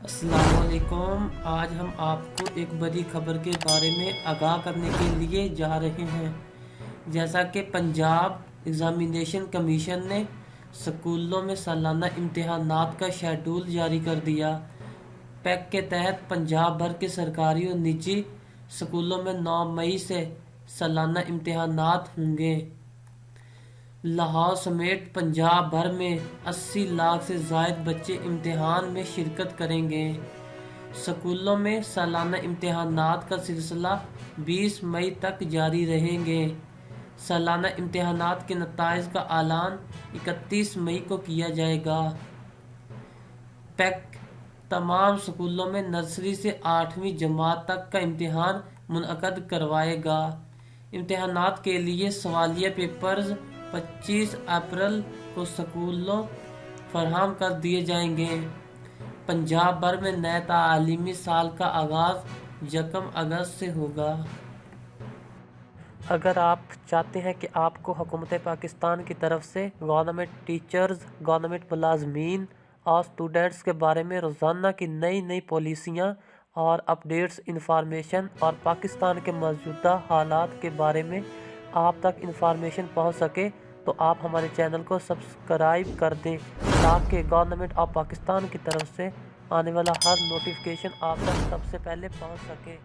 अस्सलाम वालेकुम। आज हम आपको एक बड़ी खबर के बारे में आगाह करने के लिए जा रहे हैं। जैसा कि पंजाब एग्ज़ामिनेशन कमीशन ने स्कूलों में सालाना इम्तहानात का शेड्यूल जारी कर दिया। पैक के तहत पंजाब भर के सरकारी और निजी स्कूलों में 9 मई से सालाना इम्तहानात होंगे। लाहौर समेत पंजाब भर में 80 लाख से ज़ायद बच्चे इम्तिहान में शिरकत करेंगे। स्कूलों में सालाना इम्तहानात का सिलसिला 20 मई तक जारी रहेंगे। सालाना इम्तहानात के नताइज का ऐलान 31 मई को किया जाएगा। पैक तमाम स्कूलों में नर्सरी से 8वीं जमात तक का इम्तिहान मुनअक़द करवाएगा। इम्तहानात के लिए सवालिया पेपर्स 25 अप्रैल को स्कूलों फराहम कर दिए जाएंगे। पंजाब भर में नए तालीमी साल का आगाज़ 1 अगस्त से होगा। अगर आप चाहते हैं कि आपको हुकूमत पाकिस्तान की तरफ से गवर्नमेंट टीचर्स, गवर्नमेंट मुलाजमीन और स्टूडेंट्स के बारे में रोज़ाना की नई नई पॉलिसियाँ और अपडेट्स इंफॉर्मेशन और पाकिस्तान के मौजूदा हालात के बारे में आप तक इंफॉर्मेशन पहुंच सके तो आप हमारे चैनल को सब्सक्राइब कर दें ताकि गवर्नमेंट ऑफ पाकिस्तान की तरफ से आने वाला हर नोटिफिकेशन आप तक सबसे पहले पहुंच सके।